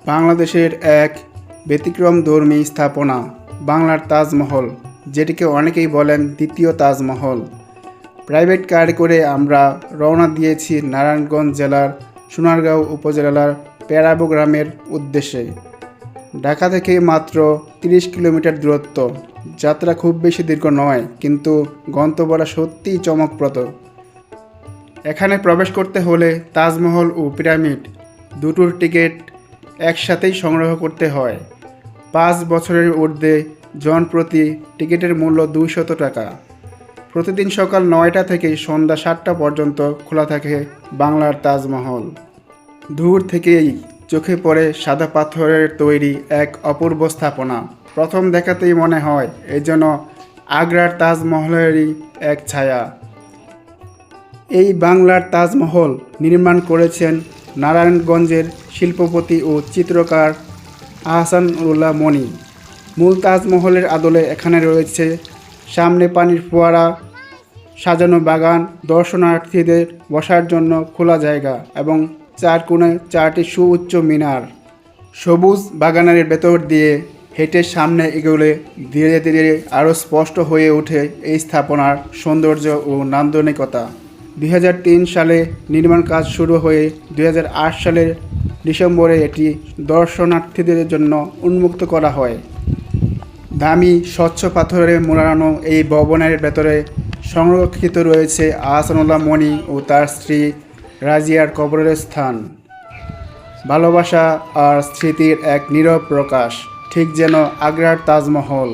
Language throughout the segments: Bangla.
বাংলাদেশের এক ব্যতিক্রমধর্মী স্থাপনা বাংলার তাজমহল, যেটিকে অনেকেই বলেন দ্বিতীয় তাজমহল। প্রাইভেট কার করে আমরা রওনা দিয়েছি নারায়ণগঞ্জ জেলার সোনারগাঁও উপজেলার পেরাবো গ্রামের উদ্দেশ্যে। ঢাকা থেকে মাত্র 30 কিলোমিটার দূরত্ব। যাত্রা খুব বেশি দীর্ঘ নয়, কিন্তু গন্তব্যটা সত্যিই চমকপ্রদ। এখানে প্রবেশ করতে হলে তাজমহল ও পিরামিড দুটোর টিকিট একসাথেই সংগ্রহ করতে হয়। 5 বছরের ঊর্ধ্বে জনপ্রতি টিকিটের মূল্য 200 টাকা। প্রতিদিন সকাল 9টা থেকে সন্ধ্যা 7টা পর্যন্ত খোলা থাকে বাংলার তাজমহল। দূর থেকেই চোখে পড়ে সাদা পাথরের তৈরি এক অপূর্ব স্থাপনা। প্রথম দেখাতেই মনে হয় এ যেন আগ্রার তাজমহলেরই এক ছায়া। এই বাংলার তাজমহল নির্মাণ করেছেন নারায়ণগঞ্জের শিল্পপতি ও চিত্রকার আহসানুল্লাহ মনি। মূল তাজমহলের আদলে এখানে রয়েছে সামনে পানির ফোয়ারা, সাজানো বাগান, দর্শনার্থীদের বসার জন্য খোলা জায়গা এবং 4 কোণে 4টি সুউচ্চ মিনার। সবুজ বাগানের ভেতর দিয়ে হেঁটে সামনে এগোলে ধীরে ধীরে আরও স্পষ্ট হয়ে ওঠে এই স্থাপনার সৌন্দর্য ও নান্দনিকতা। 2003 সালে নির্মাণ কাজ শুরু হয়ে 2008 সালের ডিসেম্বরে এটি দর্শনার্থীদের জন্য উন্মুক্ত করা হয়। দামি স্বচ্ছ পাথরে মোড়ানো এই ভবনের ভেতরে সংরক্ষিত রয়েছে আহসানুল্লাহ মনি ও তার স্ত্রী রাজিয়ার কবরের স্থান। ভালোবাসা আর স্মৃতির এক নীরব প্রকাশ, ঠিক যেন আগ্রার তাজমহল।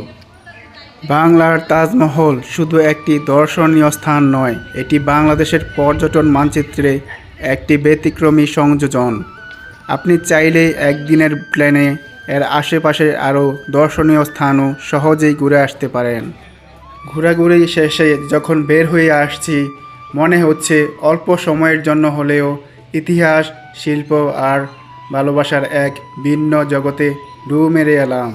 বাংলার তাজমহল শুধু একটি দর্শনীয় স্থান নয়, এটি বাংলাদেশের পর্যটন মানচিত্রে একটি ব্যতিক্রমী সংযোজন। আপনি চাইলে একদিনের প্ল্যানে এর আশেপাশে আরও দর্শনীয় স্থানও সহজেই ঘুরে আসতে পারেন। ঘোরাঘুরি শেষে যখন বের হয়ে আসছি, মনে হচ্ছে অল্প সময়ের জন্য হলেও ইতিহাস, শিল্প আর ভালোবাসার এক ভিন্ন জগতে ঢুঁ মেরে এলাম।